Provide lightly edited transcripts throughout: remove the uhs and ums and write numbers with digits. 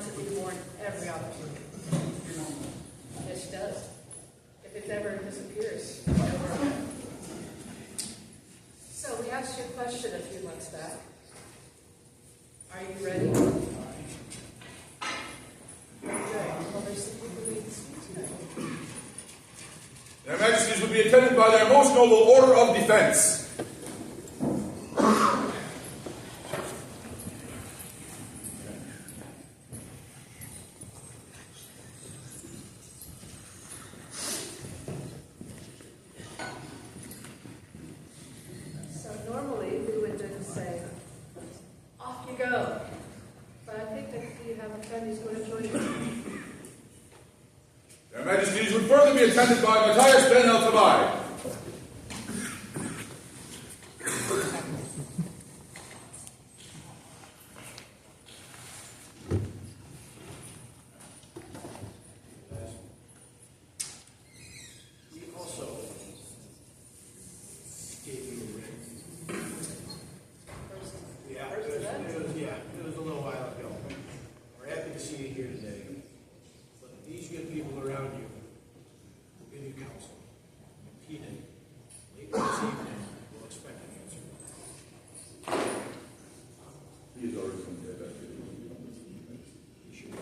wants it to be worn every opportunity. Yes, she does. If it ever disappears. So we asked you a question a few months back. Are you ready? Good. Well, there's some people we need to speak to. Their Majesties will be attended by their most noble order of defense. So normally we would just say, off you go. But I think that you have a friend who's going to join you. Their Majesties would further be attended by Matthias Ben El-Tabai. We also gave you a ring. It was a little while ago. We're happy to see you here today. But these good people around you will give you counsel. Repeated. Later this evening, we'll expect an answer. He is already from there. He sure is.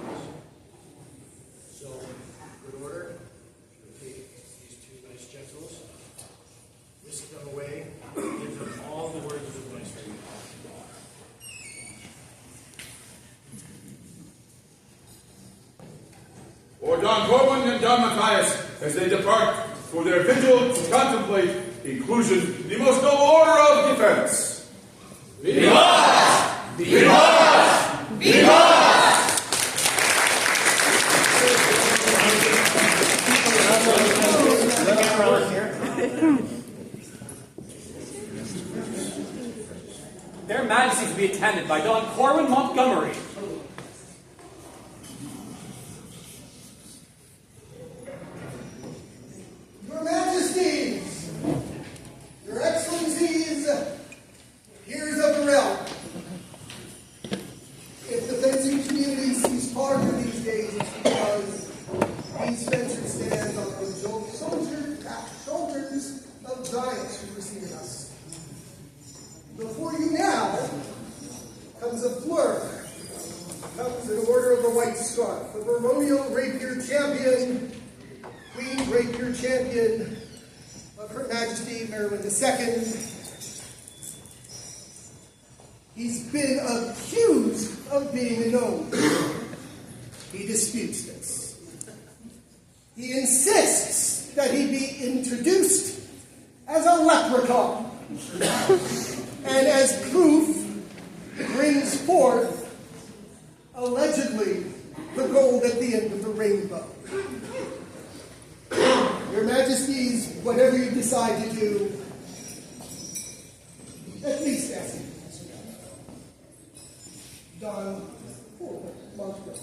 So, good order. We'll take these two nice gentles, whisk them away, and give them all the words of advice for you. Or Don Corwyn and Don Matthias, as they depart for their vigil to contemplate inclusion in the most noble order of defense. Vivat! Vivat! Vivat! Their Majesties will be attended by Don Corwyn Montgomery. Your Majesties, Your Excellencies, peers of the realm. If the fencing community sees farther these days, it's because these fencers stand on the shoulders of giants who preceded us. Before you now comes a fleur, comes an order of the white scarf, a baronial rapier champion, Queen Rapier Champion of Her Majesty Marilyn II. He's been accused of being a gnome. He disputes this. He insists that he be introduced as a leprechaun. And as proof, brings forth, allegedly, the gold at the end of the rainbow. Your Majesties, whatever you decide to do, at least ask him. Don Corwyn Montgomery.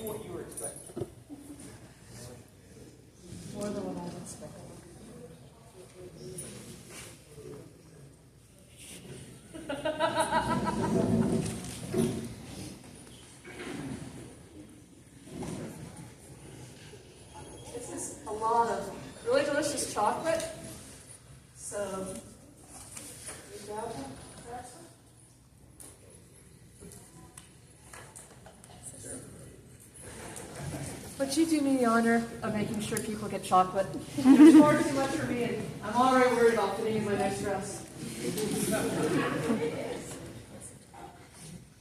What you were expecting. More than what I was expecting. This is a lot of really delicious chocolate. So, you grab it, Jackson? But you do me the honor of making sure people get chocolate. There's far too much for me, and I'm already worried about fitting in my next dress.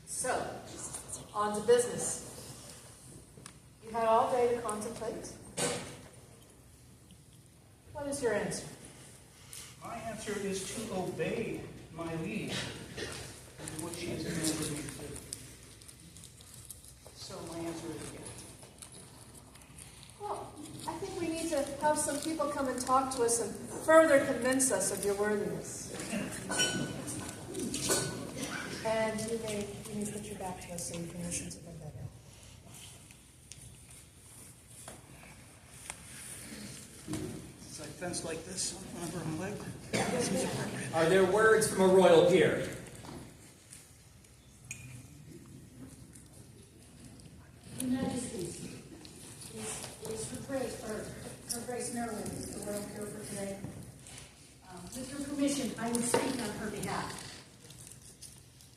So, on to business. You had all day to contemplate. What is your answer? My answer is to obey my lead and do what she has commanded me to do. So my answer is yes. Well, I think we need to have some people come and talk to us and further convince us of your worthiness. And you may put your back to us so you can listen to them better. It's like fence like this over my leg. Are there words from a royal peer? Your Majesties, is Her Grace Marilyn is the royal peer for today. With your permission, I will speak on her behalf.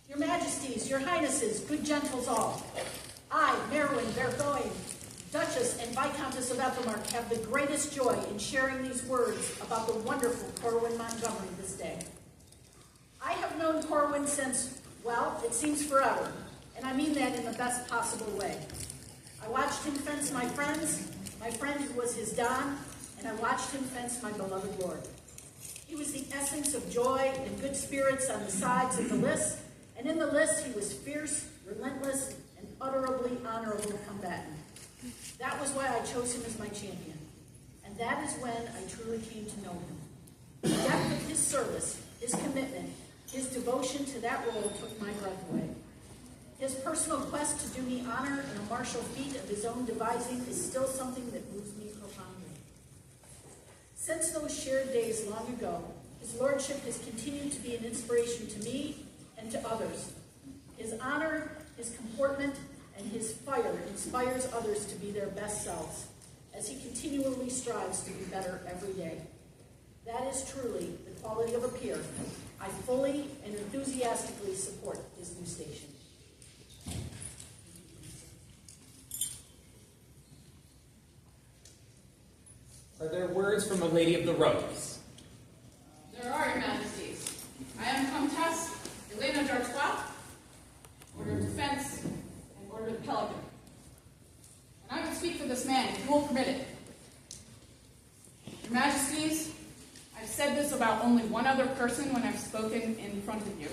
Your Majesties, Your Highnesses, good gentles all, I, Marilyn Vergoyne, Duchess and Viscountess of Ethelmark, have the greatest joy in sharing these words about the wonderful Corwyn Montgomery this day. I have known Corwyn since, well, it seems forever, and I mean that in the best possible way. I watched him fence my friend who was his Don, and I watched him fence my beloved Lord. He was the essence of joy and good spirits on the sides of the list, and in the list he was fierce, relentless, and utterly honorable combatant. That was why I chose him as my champion, and that is when I truly came to know him. The depth of his service, his commitment, his devotion to that role took my breath away. His personal quest to do me honor in a martial feat of his own devising is still something that moves me profoundly. Since those shared days long ago, his lordship has continued to be an inspiration to me and to others. His honor, his comportment, and his fire inspires others to be their best selves, as he continually strives to be better every day. That is truly the quality of a peer. I fully and enthusiastically support his new station. Are there words from a Lady of the Rose? There are, Your Majesties. I am Comtesse Elena d'Artois, Order of Defense, and Order of the Pelican. And I will speak for this man, if you will permit it. Your Majesties, I've said this about only one other person when I've spoken in front of you.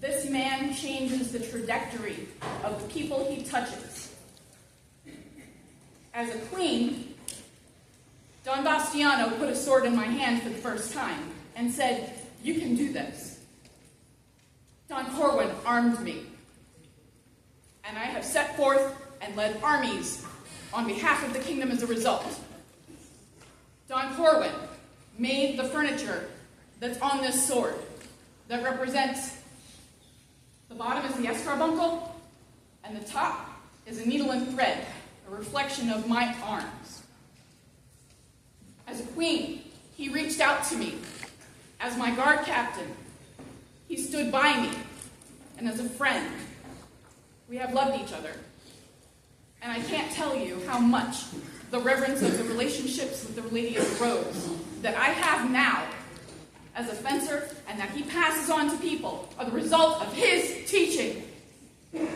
This man changes the trajectory of the people he touches. As a queen, Don Bastiano put a sword in my hand for the first time and said, "You can do this." Don Corwyn armed me, and I have set forth and led armies on behalf of the kingdom as a result. Don Corwyn made the furniture that's on this sword that represents the bottom is the escarbuncle, and the top is a needle and thread, a reflection of my arms. As a queen, he reached out to me. As my guard captain, he stood by me. And as a friend, we have loved each other. And I can't tell you how much the reverence of the relationships with the Lady of the Rose that I have now as a fencer and that he passes on to people are the result of his teaching. I'm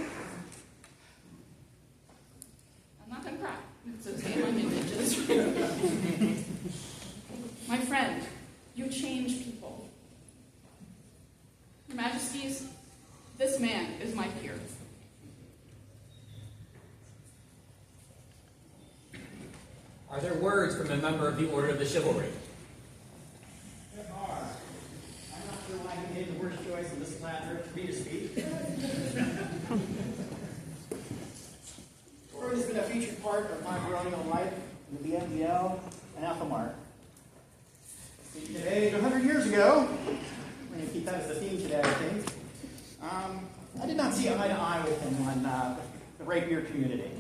not going to cry. So stay in my images. My friend, you change people. Your Majesties, this man is my peer. Are there words from a member of the Order of the Chivalry? There are. I'm not sure why he made the worst choice in this ladder for me to speak. Corwyn has been a featured part of my growing up life in the BMDL and Ethelmark. Today, 100 years ago, we're going to keep that as the theme today, I think, I did not see eye to eye with him on the rapier community.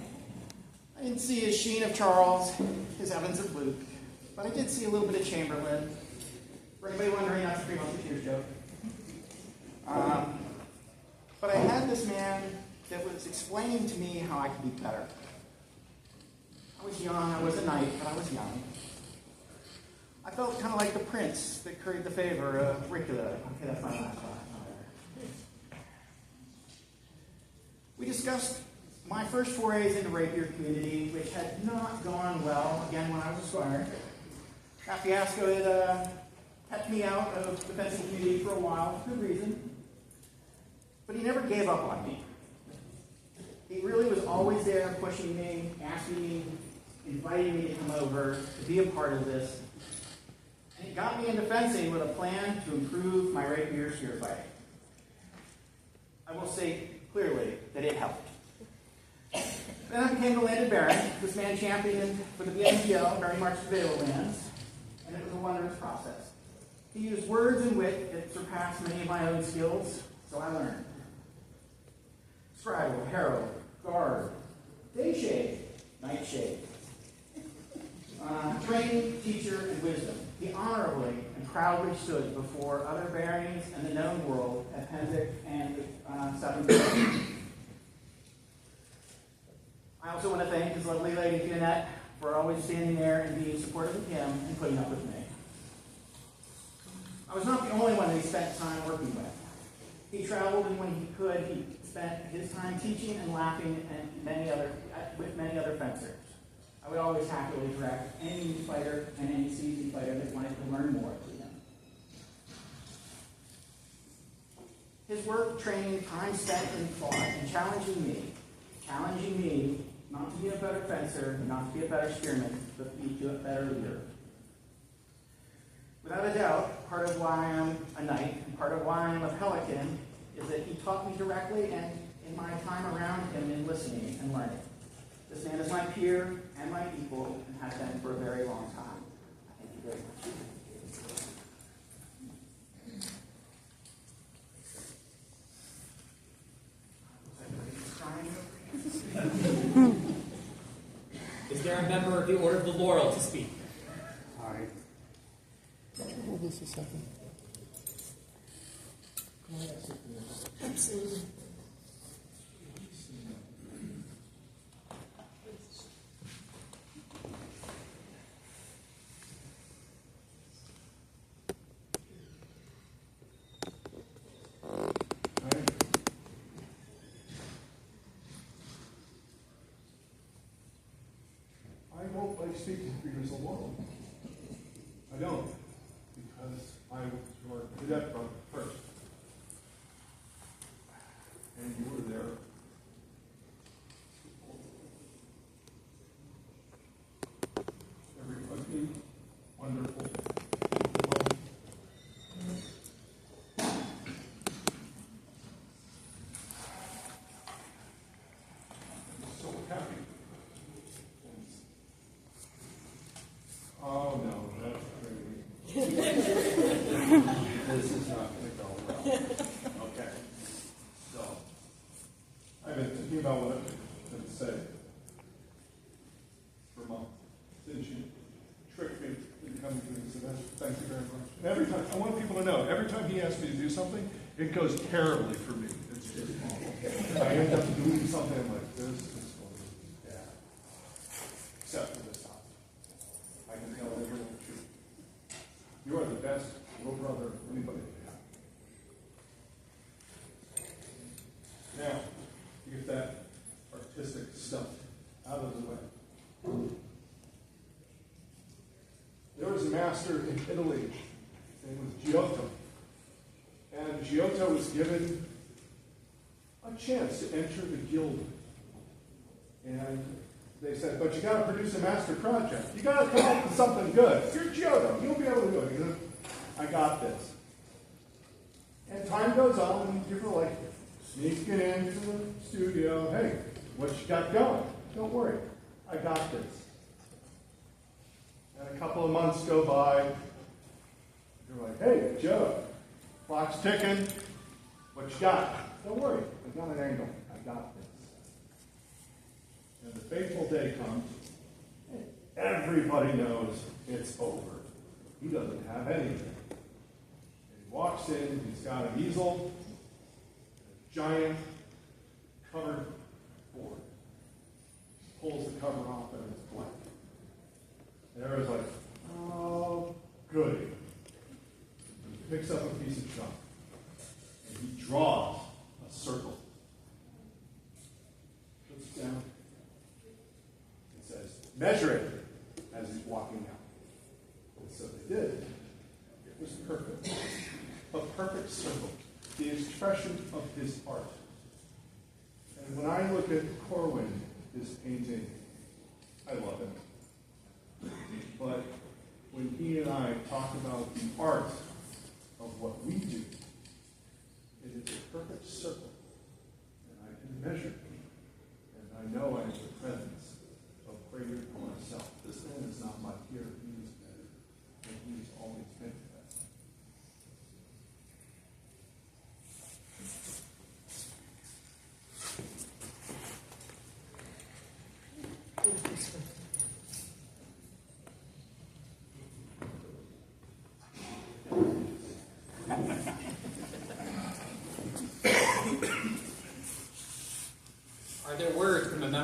I didn't see his Sheen of Charles, his Evans of Luke, but I did see a little bit of Chamberlain. For anybody wondering, that's a 3 Musketeers joke. But I had this man that was explaining to me how I could be better. I was young, I was a knight, but I was young. I felt kind of like the prince that curried the favor of Ricula. Okay, that's my last thought. We discussed my first forays into rapier community, which had not gone well, again, when I was a squire. That fiasco had kept me out of the fencing community for a while, for good reason. But he never gave up on me. He really was always there pushing me, asking me, inviting me to come over, to be a part of this. And he got me into fencing with a plan to improve my rapier spear fighting. I will say clearly that it helped. Then I became the landed baron. This man championed for the BNGL, Barony March Surveyor lands, and it was a wondrous process. He used words and wit that surpassed many of my own skills, so I learned. Scribble, herald, guard, day shade, night shade. Training, teacher, and wisdom. He honorably and proudly stood before other baronies and the known world at Penzic and Southern Barony. I also want to thank his lovely lady, Jeanette, for always standing there and being supportive of him and putting up with me. I was not the only one that he spent time working with. He traveled, and when he could, he spent his time teaching and laughing with many other fencers. I would always happily direct any new fighter and any seasoned fighter that wanted to learn more to him. His work, training, time spent in thought, and challenging me not to be a better fencer, not to be a better spearman, but to be a better leader. Without a doubt, part of why I'm a knight and part of why I'm a pelican is that he taught me directly and in my time around him in listening and learning. This man is my peer and my equal and has been for a very long time. Thank you very much. Is there a member of the Order of the Laurel to speak? All right. Hold this a second. Absolutely. I don't like speaking for years alone. I don't, because I was your cadet brother first. And you were there. Every ugly, wonderful, I'm so happy. Oh, no, that's crazy. This is not going to go well. Okay. So, I've been thinking about what I'm going to say for months. Since you tricked me into coming to this event, thank you very much. And every time, I want people to know, every time he asks me to do something, it goes terribly for me. It's just awful. I end up doing something I'm like, this is going to be bad. Except for this time. I can tell everyone the truth. You are the best little brother anybody could have. Now, to get that artistic stuff out of the way. There was a master in Italy. His name was Giotto. And Giotto was given a chance to enter the guild. And they said, but you got to produce a master project. You got to come up with something good. You're Giotto. You'll be able to do it. He said, I got this. And time goes on, and people are like sneaking into the studio. Hey, what you got going? Don't worry. I got this. And a couple of months go by. You're like, hey, Joe, clock's ticking. What you got? Don't worry. I got an angle. I got this. And the fateful day comes, and everybody knows it's over. He doesn't have anything. And he walks in, he's got an easel, a giant covered board. Pulls the cover off and it's blank. And everyone's like, oh, goody. He picks up a piece of chalk, and he draws a circle. Puts it down. Says, measure it as he's walking out. And so they did. It was perfect. A perfect circle. The expression of his art. And when I look at Corwyn, his painting, I love it. But when he and I talk about the art of what we do, it is a perfect circle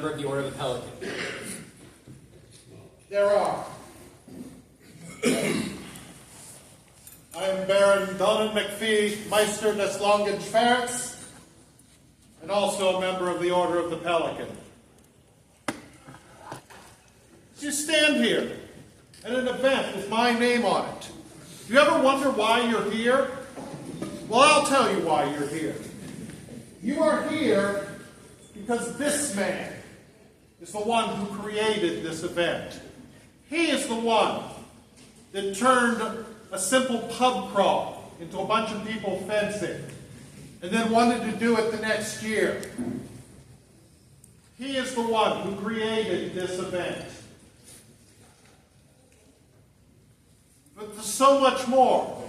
member of the Order of the Pelican? There are. I am Baron Donald McPhee, Meister des Langenschwerts, and also a member of the Order of the Pelican. As you stand here at an event with my name on it, do you ever wonder why you're here? Well, I'll tell you why you're here. You are here because this man is the one who created this event. He is the one that turned a simple pub crawl into a bunch of people fencing and then wanted to do it the next year. He is the one who created this event. But there's so much more.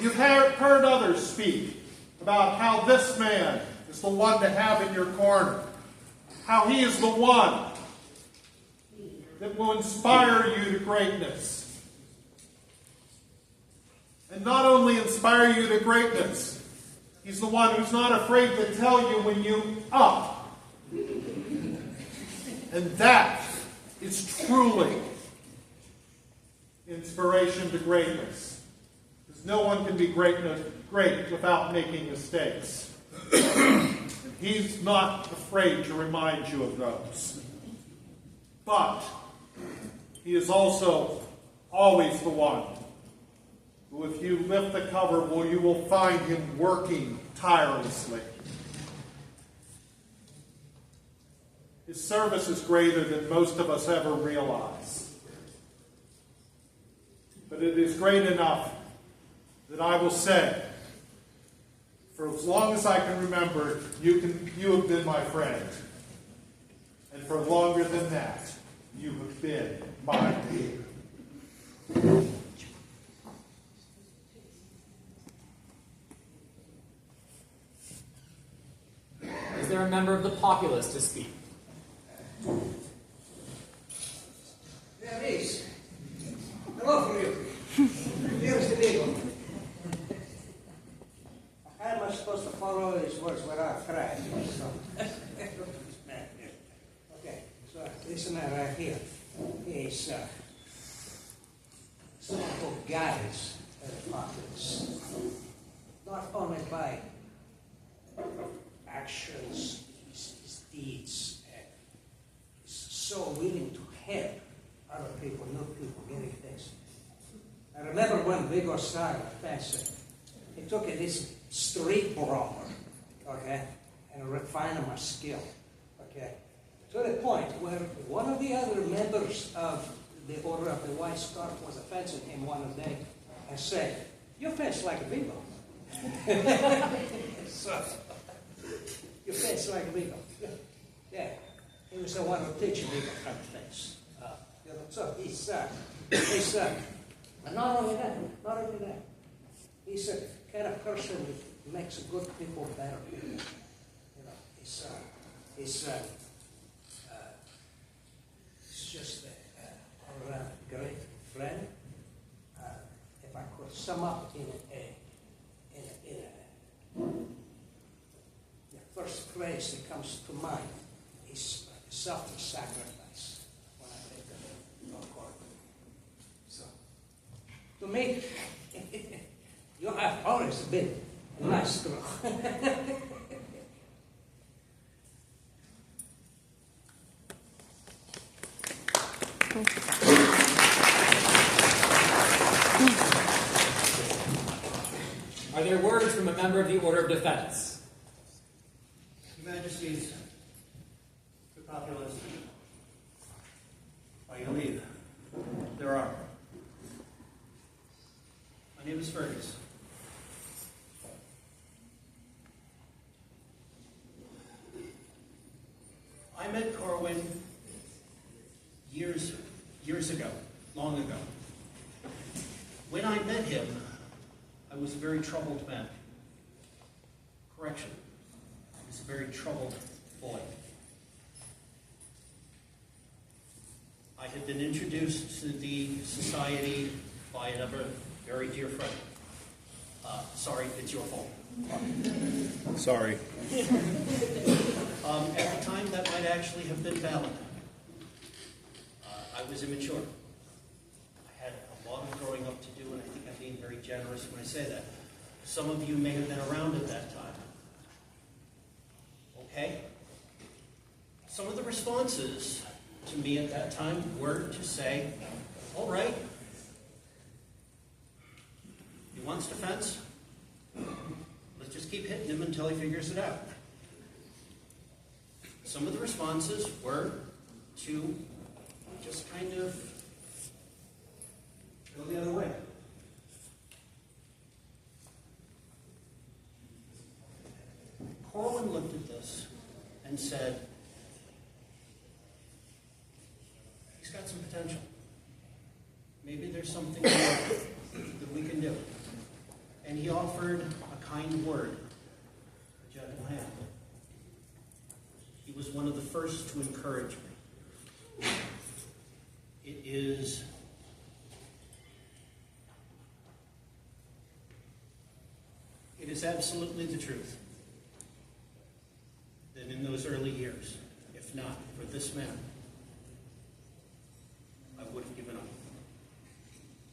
You've heard others speak about how this man is the one to have in your corner. How he is the one that will inspire you to greatness. And not only inspire you to greatness, he's the one who's not afraid to tell you when you up. And that is truly inspiration to greatness. Because no one can be great without making mistakes. And he's not afraid to remind you of those. But he is also always the one who, if you lift the cover, you will find him working tirelessly. His service is greater than most of us ever realize. But it is great enough that I will say, for as long as I can remember, you have been my friend. And for longer than that, you have been my peer. Is there a member of the populace to speak? There is. Hello for you. Here's the legal. How am I supposed to follow these words without crying? Okay, so this man right here is someone who guides the populace. Not only by actions, his deeds, he's so willing to help other people, new people, getting things. I remember when Vigor started fencing, he took this street brawler, okay, and refined my skill, okay, to the point where one of the other members of the Order of the White Scarf was fencing him one day and said, "You fence like a Vigor." So, you fence like a Vigor. Yeah, he was the one who teach Vigor how to fence. So he's and not only that, he's a kind of person that makes good people better people. You know, he's just a great friend. If I could sum up in the first phrase that comes to mind is self-sacrifice when I think of Corwyn. So, to me, you have always been a nice girl. Are there words from a member of the Order of Defense? Your Majesties, the populace, by your leave, there are. My name is Fergus. I met Corwyn years ago, long ago. When I met him, I was a very troubled man. Correction, I was a very troubled boy. I had been introduced to the society by another very dear friend. Sorry, it's your fault. Sorry. At the time, that might actually have been valid. I was immature. I had a lot of growing up to do, and I think I'm being very generous when I say that. Some of you may have been around at that time. Okay? Some of the responses to me at that time were to say, all right, he wants defense. Let's just keep hitting him until he figures it out. Some of the responses were to just kind of go the other way. Corwyn looked at this and said, he's got some potential. Maybe there's something more that we can do. And he offered a kind word, a gentle hand. He was one of the first to encourage me. It is absolutely the truth that in those early years, if not for this man, I would have given up.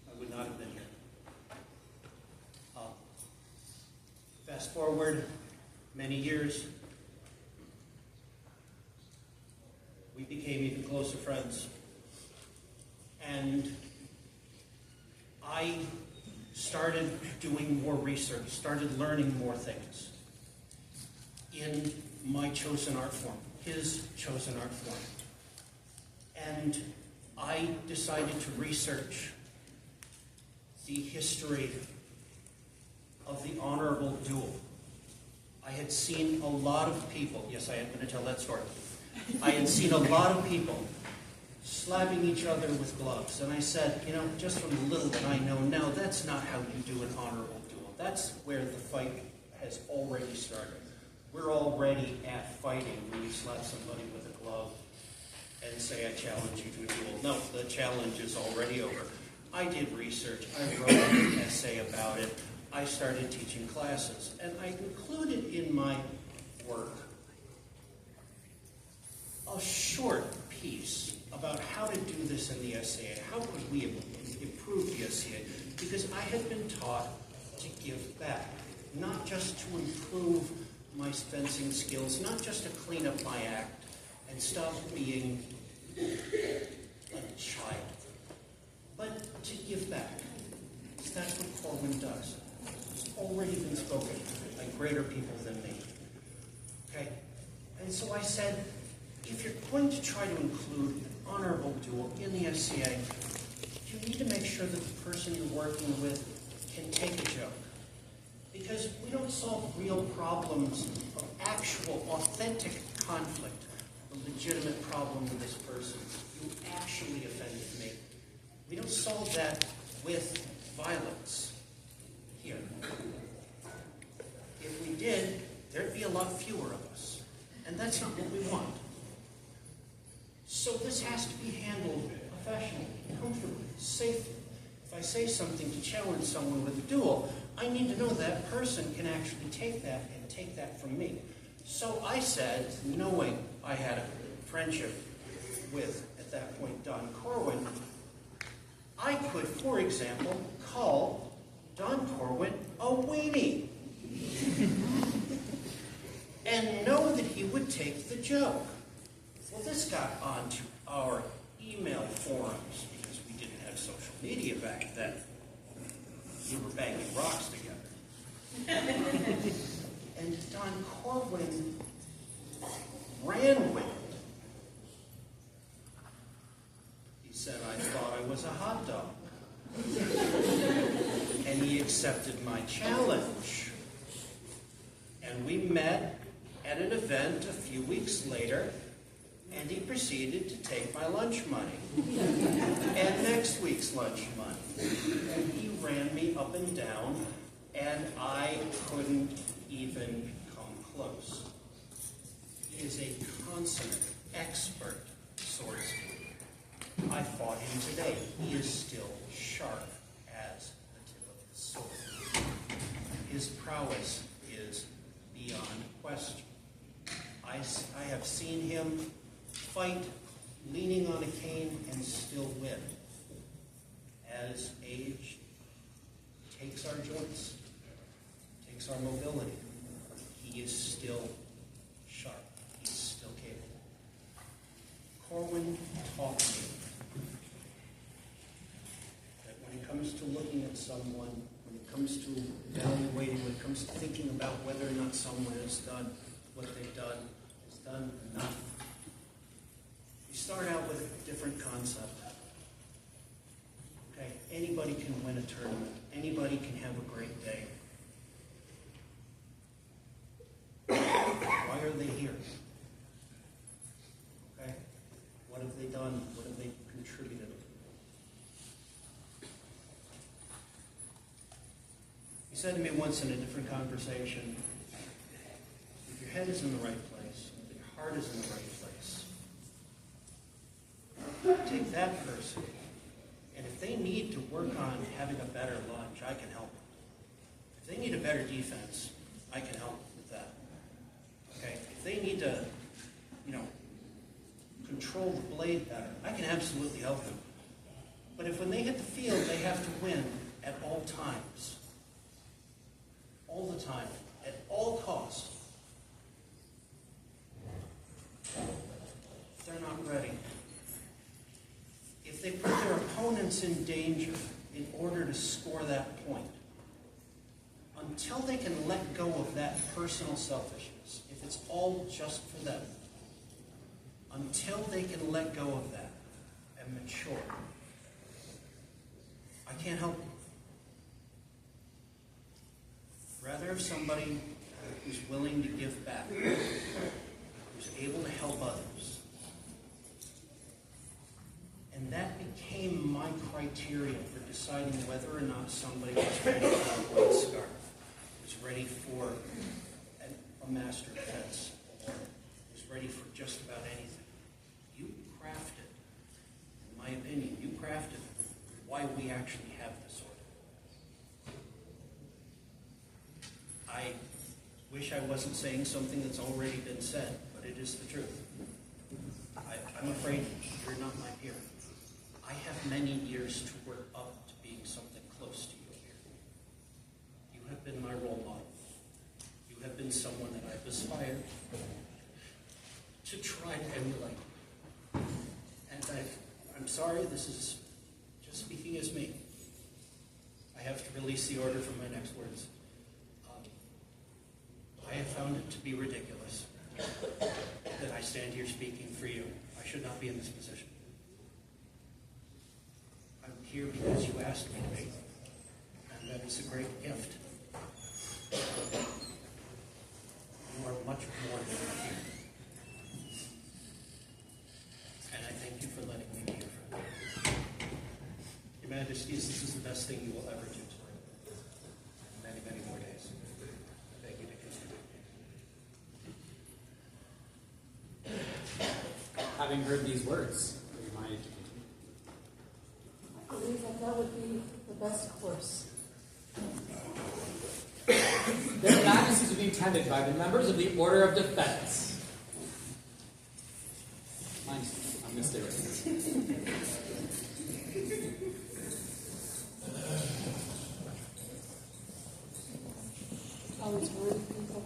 I would not have been here. Fast forward many years, we became even closer friends. And I started doing more research, started learning more things in my chosen art form, his chosen art form. And I decided to research the history of the honorable duel. I had seen a lot of people, yes, I am going to tell that story. I had seen a lot of people slapping each other with gloves. And I said, you know, just from the little that I know now, that's not how you do an honorable duel. That's where the fight has already started. We're already at fighting when you slap somebody with a glove and say, I challenge you to a duel. No, the challenge is already over. I did research. I wrote an essay about it. I started teaching classes. And I included in my work a short piece about how to do this in the SCA. How could we improve the SCA? Because I had been taught to give back, not just to improve my fencing skills, not just to clean up my act and stop being a child, but to give back. Because that's what Corwyn does. It's already been spoken by greater people than me. Okay? And so I said, if you're going to try to include an honorable duel in the SCA, you need to make sure that the person you're working with can take a joke. Because we don't solve real problems of actual, authentic conflict, a legitimate problem with this person. You actually offended me. We don't solve that with violence here. If we did, there'd be a lot fewer of us. And that's not what we want. So this has to be handled professionally, comfortably, safely. If I say something to challenge someone with a duel, I need to know that person can actually take that and take that from me. So I said, knowing I had a friendship with, at that point, Don Corwyn, I could, for example, call Don Corwyn a weenie. And know that he would take the joke. Well, this got onto our email forums because we didn't have social media back then. We were banging rocks together. And Don Corwyn ran with it. He said, I thought I was a hot dog. And he accepted my challenge. And we met at an event a few weeks later, and he proceeded to take my lunch money and next week's lunch money. And he ran me up and down, and I couldn't even come close. He is a consummate expert swordsman. I fought him today. He is still sharp as the tip of the sword. his prowess is beyond question. I have seen him fight leaning on a cane and still win. As age takes our joints, takes our mobility, he is still sharp. He's still capable. Corwyn taught me that when it comes to looking at someone, when it comes to evaluating, when it comes to thinking about whether or not someone has done what they've done, has done enough, we start out with a different concept. Okay, anybody can win a tournament. Anybody can have a great day. Why are they here? Okay, what have they done? What have they contributed? He said to me once in a different conversation, if your head is in the right place, if your heart is in the right place, take that person, and if they need to work on having a better lunch, I can help them. If they need a better defense, I can help with that. Okay? If they need to, control the blade better, I can absolutely help them. But if when they hit the field, they have to win at all times, all the time, at all costs, if they're not ready, if they put their opponents in danger in order to score that point, until they can let go of that personal selfishness, if it's all just for them, until they can let go of that and mature, I can't help them. Rather have somebody who's willing to give back, who's able to help others. And that became my criteria for deciding whether or not somebody was ready for a white scarf, was ready for a master defense, or was ready for just about anything. You crafted, in my opinion, you crafted why we actually have this order. I wish I wasn't saying something that's already been said, but it is the truth. I'm afraid you're not my peer. I have many years to work up to being something close to you here. You have been my role model. You have been someone that I've aspired to try to emulate. And I'm sorry, this is just speaking as me. I have to release the order from my next words. I have found it to be ridiculous that I stand here speaking for you. I should not be in this position. I'm here because you asked me to be, and that is a great gift. You are much more than a peer. And I thank you for letting me be here for you. Your Majesties, this is the best thing you will ever do tonight. Many, many more days. I beg you to continue. Having heard these words, are you minded to continue? I believe that would be the best course. Their Majesties will be attended by the members of the Order of Defense. I'm going to stay right here. All these worthy people.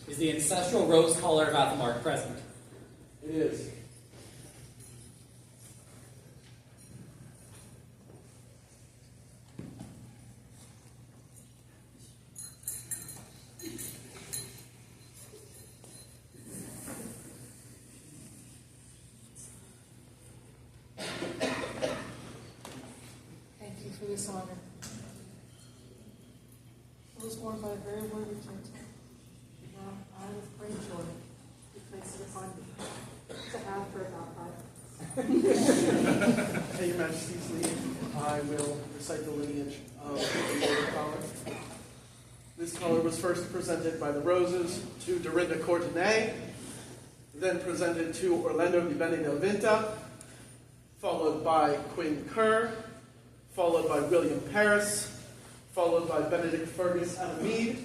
Is the ancestral rose collar of Athelmark present? It is. Thank you for this honor. It was worn by a very worthy gentleman. Now, I with great joy we place it upon you to have for about 5 minutes. At Your Majesty's leave, I will recite the lineage of the Order of Collar. This collar was first presented by the Roses to Dorinda Courtenay, then presented to Orlando Di Bene del Vinta, followed by Quinn Kerr, followed by William Paris, followed by Benedict Fergus Alamede,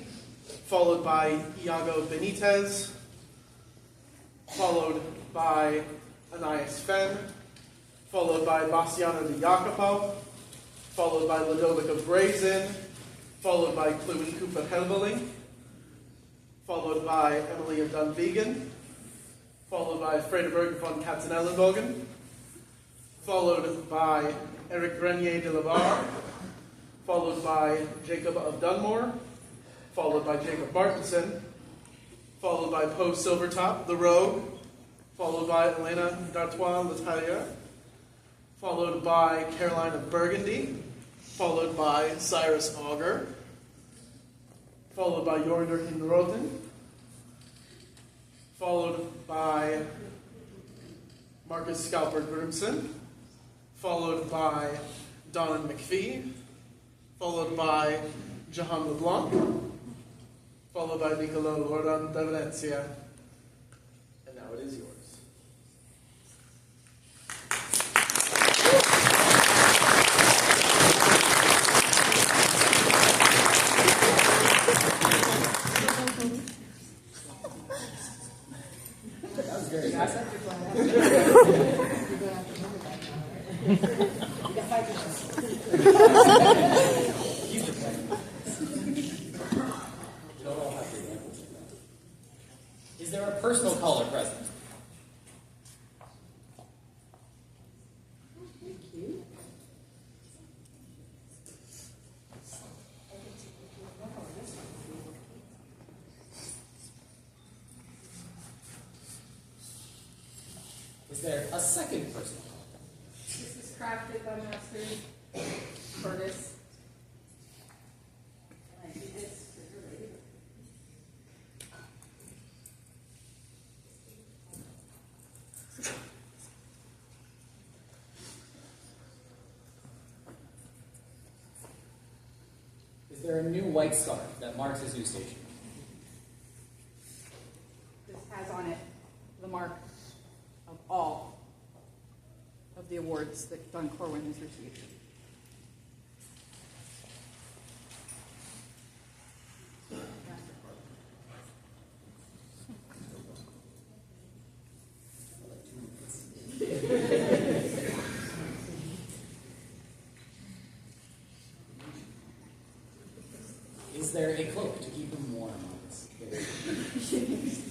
followed by Iago Benitez, followed by Anais Fenn, followed by Bastiano Di Jacopo, followed by Ludovica Brazen, followed by Clewin Cooper Helveling, followed by Emilia Dunvegan, followed by Frederik von Katzenellenbogen, followed by Eric Grenier de la Barre, followed by Jacob of Dunmore, followed by Jacob Martinson, followed by Poe Silvertop, the Rogue, followed by Elena d'Artois L'Italier, followed by Caroline of Burgundy, followed by Cyrus Augur, followed by Jornder Hinroten, followed by Marcus Scalper Grimson, followed by Donnan McPhee, followed by Jahan LeBlanc, followed by Niccolo Loran da Venezia, and now it is yours. That was very nice. Is there a personal caller present? Thank you. Is there a second personal caller? This is crafted by Master Fergus. And I do this for your lady. Is there a new white scarf that marks his new station? This has on it the mark of all of the awards that Don Corwyn has received. Is there a cloak to keep him warm on this day?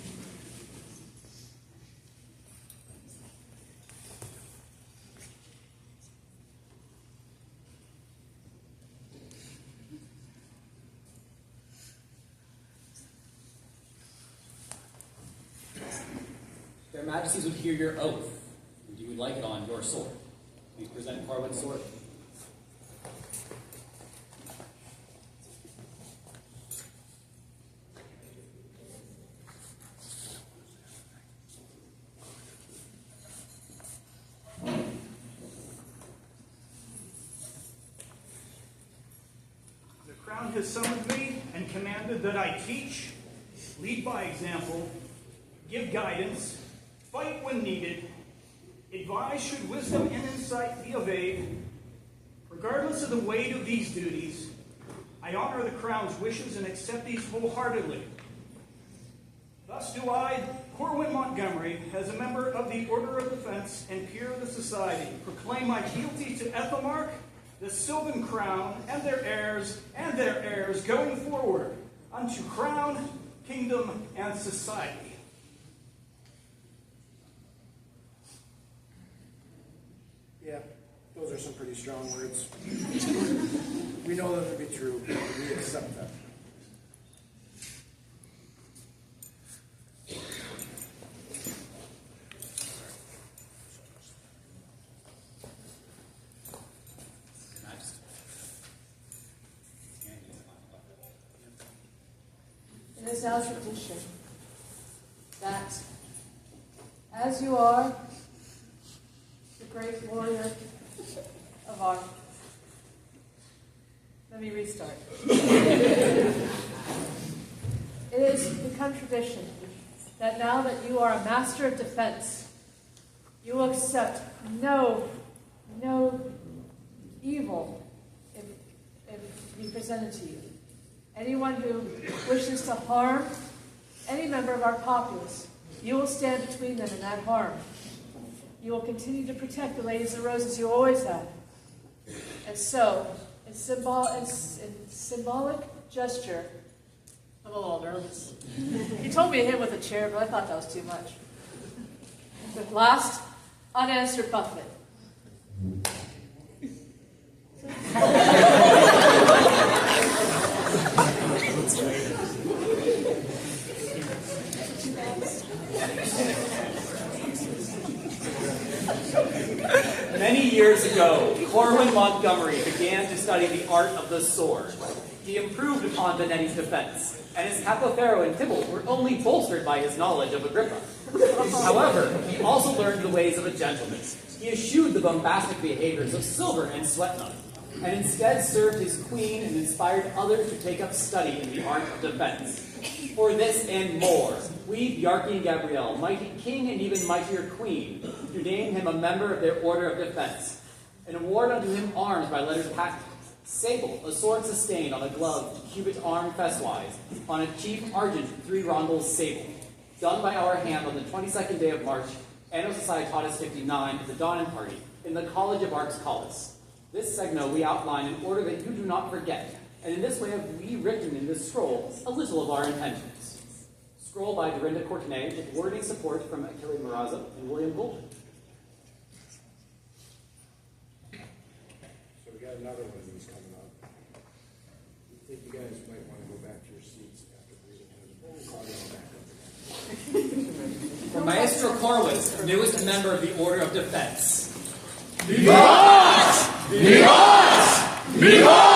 Their Majesties would hear your oath, and you would like it on your sword. Please present Corwyn's sword. The Crown has summoned me and commanded that I teach, lead by example, give guidance, fight when needed, advise should wisdom and insight be of aid. Regardless of the weight of these duties, I honor the Crown's wishes and accept these wholeheartedly. Thus do I, Corwyn Montgomery, as a member of the Order of Defense and peer of the Society, proclaim my fealty to Ethelmark, the Sylvan Crown, and their heirs going forward unto Crown, Kingdom, and Society. Yeah, those are some pretty strong words. We know them to be true. We accept them. It is our tradition that as you are the great warrior of our... Let me restart. condition that now that you are a master of defense, you will accept no evil if be presented to you. Anyone who wishes to harm any member of our populace, you will stand between them and that harm. You will continue to protect the ladies and roses you always have. And so, in symbolic gesture, I'm a little nervous. He told me to hit with a chair, but I thought that was too much. With last unanswered buffet. Many years ago, Corwyn Montgomery began to study the art of the sword. He improved upon Venetti's defense, and his Capoferro and Tybalt were only bolstered by his knowledge of Agrippa. However, he also learned the ways of a gentleman. He eschewed the bombastic behaviors of Silver and Sweatnut, and instead served his queen and inspired others to take up study in the art of defense. For this and more, we, Bjarki and Gabrielle, mighty king and even mightier queen, do name him a member of their order of defense, and award unto him arms by letters patent, sable, a sword sustained on a gloved, cubit arm festwise, on a chief argent 3 rondels sable, done by our hand on the 22nd day of March, Anno Societatis 59, at the Dawning Party, in the College of Arts Collis. This segno we outline in order that you do not forget, and in this way have we written in this scroll a little of our intentions. Scroll by Dorinda Courtenay with wording support from Achille Marazza and William Goulden. So we got another one of these coming up. I think you guys might want to go back to your seats after reading his call back up. For Maestro Corwyn, newest member of the Order of Defense. Vivat! Vivat! Vivat!